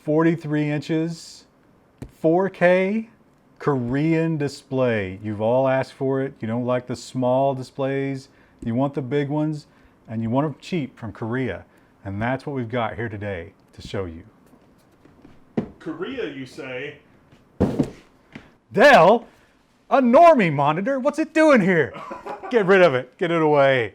43 inches, 4K, Korean display. You've all asked for it. You don't like the small displays. You want the big ones, and you want them cheap from Korea. And that's what we've got here today to show you. Korea, you say? Dell, a normie monitor? What's it doing here? Get rid of it. Get it away.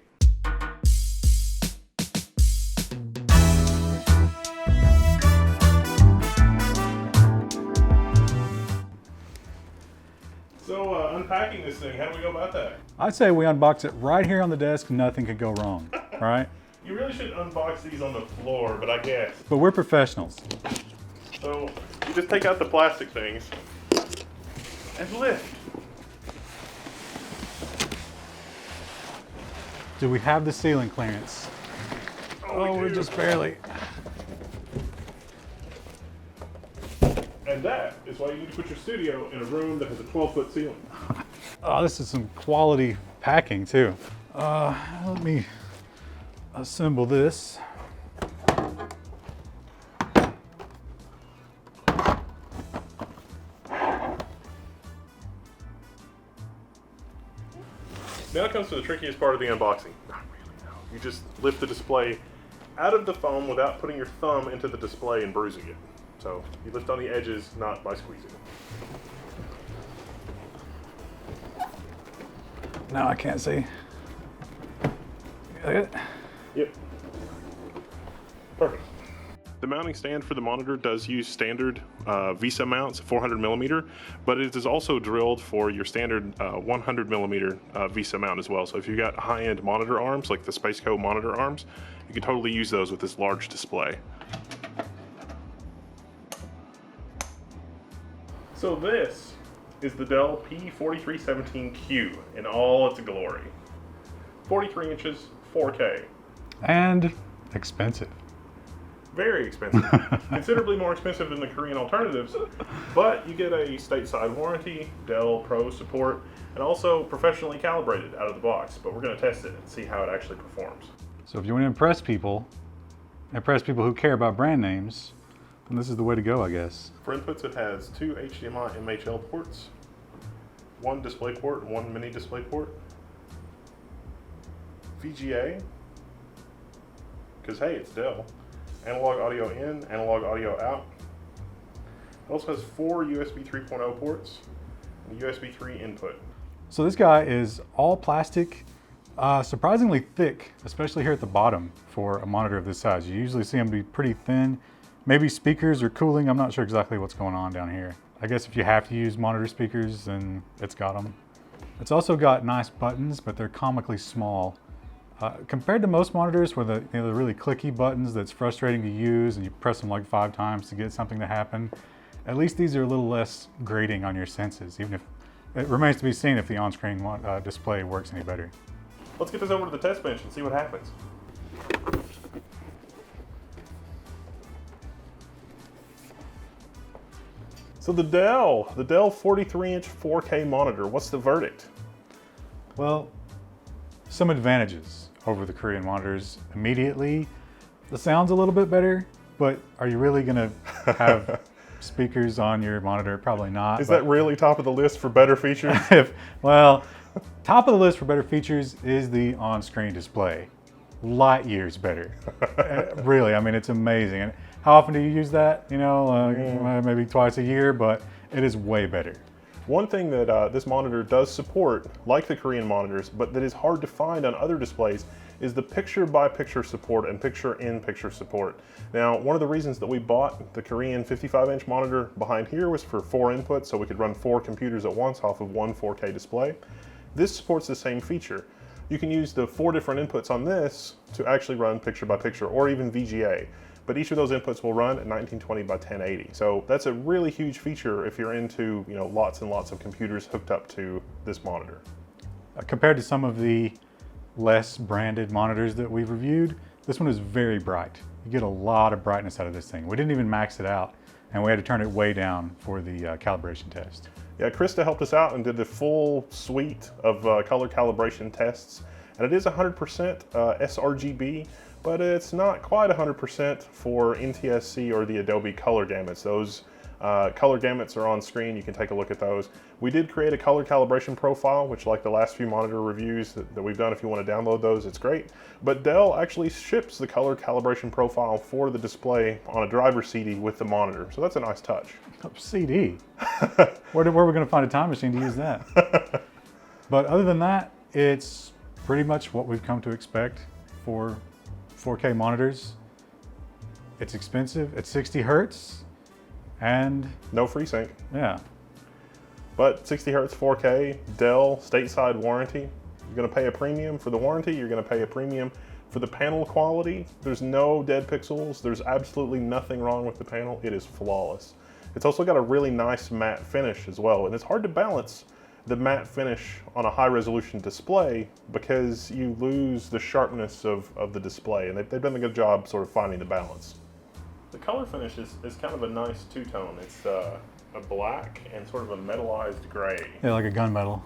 So, unpacking this thing, how do we go about that? I'd say we unbox it right here on the desk. Nothing could go wrong, right? You really should unbox these on the floor, but I guess. But we're professionals. So, you just take out the plastic things and lift. Do we have the ceiling clearance? Oh, we're just barely. And that is why you need to put your studio in a room that has a 12-foot ceiling. Oh, this is some quality packing too. Let me assemble this. Now comes to the trickiest part of the unboxing. Not really, no. You just lift the display out of the foam without putting your thumb into the display and bruising it. So you lift on the edges, not by squeezing. Now I can't see. Got it? Yep. Perfect. The mounting stand for the monitor does use standard VESA mounts, 400 millimeter, but it is also drilled for your standard 100 millimeter VESA mount as well. So if you've got high-end monitor arms, like the Spaceco monitor arms, you can totally use those with this large display. So this is the Dell P4317Q in all its glory. 43 inches, 4K. And expensive. Very expensive. Considerably more expensive than the Korean alternatives, but you get a stateside warranty, Dell Pro support, and also professionally calibrated out of the box. But we're going to test it and see how it actually performs. So if you want to impress people who care about brand names, then this is the way to go, I guess. For inputs, it has two HDMI MHL ports, one display port, and one mini display port. VGA, because hey, it's Dell. Analog audio in, analog audio out. It also has four USB 3.0 ports and a USB 3 input. So this guy is all plastic, surprisingly thick, especially here at the bottom for a monitor of this size. You usually see them be pretty thin. Maybe speakers or cooling. I'm not sure exactly what's going on down here. I guess if you have to use monitor speakers, then it's got them. It's also got nice buttons, but they're comically small. Compared to most monitors where the really clicky buttons that's frustrating to use and you press them like 5 times to get something to happen, at least these are a little less grating on your senses, even if it remains to be seen if the on-screen display works any better. Let's get this over to the test bench and see what happens. So the Dell 43-inch 4K monitor, what's the verdict? Well, some advantages over the Korean monitors. Immediately, the sound's a little bit better, but are you really gonna have speakers on your monitor? Probably not. Is that really top of the list for better features? Well, top of the list for better features is the on-screen display. Light years better. Really, I mean, it's amazing. And how often do you use that? You know, maybe twice a year, but it is way better. One thing that this monitor does support, like the Korean monitors, but that is hard to find on other displays, is the picture-by-picture support and picture-in-picture support. Now, one of the reasons that we bought the Korean 55-inch monitor behind here was for 4 inputs, so we could run 4 computers at once off of one 4K display. This supports the same feature. You can use the 4 different inputs on this to actually run picture-by-picture, or even VGA. But each of those inputs will run at 1920 by 1080. So that's a really huge feature if you're into, you know, lots and lots of computers hooked up to this monitor. Compared to some of the less branded monitors that we've reviewed, this one is very bright. You get a lot of brightness out of this thing. We didn't even max it out, and we had to turn it way down for the calibration test. Yeah, Krista helped us out and did the full suite of color calibration tests. And it is 100% sRGB, but it's not quite 100% for NTSC or the Adobe color gamuts. Those color gamuts are on screen. You can take a look at those. We did create a color calibration profile, which, like the last few monitor reviews that we've done, if you want to download those, it's great. But Dell actually ships the color calibration profile for the display on a driver CD with the monitor. So that's a nice touch. CD? Where are we going to find a time machine to use that? But other than that, it's pretty much what we've come to expect for 4K monitors. It's expensive. It's 60 Hertz. And no FreeSync. Yeah. But 60 Hertz 4K, Dell stateside warranty. You're going to pay a premium for the warranty. You're going to pay a premium for the panel quality. There's no dead pixels. There's absolutely nothing wrong with the panel. It is flawless. It's also got a really nice matte finish as well. And it's hard to balance the matte finish on a high resolution display because you lose the sharpness of the display. And they've done a good job sort of finding the balance. The color finish is kind of a nice two-tone. It's a black and sort of a metallized gray. Yeah, like a gunmetal.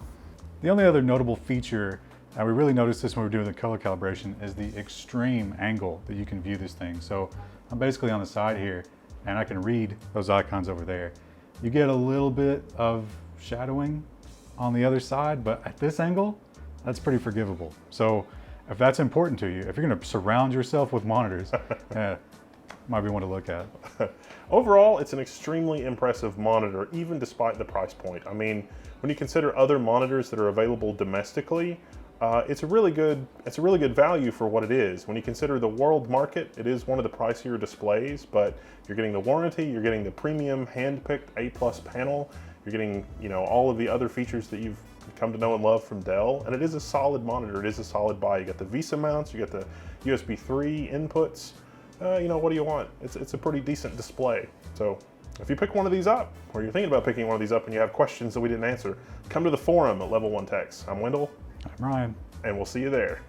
The only other notable feature, and we really noticed this when we were doing the color calibration, is the extreme angle that you can view this thing. So I'm basically on the side here, and I can read those icons over there. You get a little bit of shadowing on the other side, but at this angle, that's pretty forgivable. So if that's important to you, if you're gonna surround yourself with monitors, might be one to look at. Overall, it's an extremely impressive monitor, even despite the price point. I mean, when you consider other monitors that are available domestically, it's a really good value for what it is. When you consider the world market, it is one of the pricier displays, but you're getting the warranty, you're getting the premium hand-picked A+ panel, you're getting, you know, all of the other features that you've come to know and love from Dell, and it is a solid monitor. It is a solid buy. You got the VESA mounts, you got the USB 3 inputs. You know, what do you want? It's a pretty decent display. So if you pick one of these up, or you're thinking about picking one of these up and you have questions that we didn't answer, come to the forum at Level 1 Techs. I'm Wendell. I'm Ryan. And we'll see you there.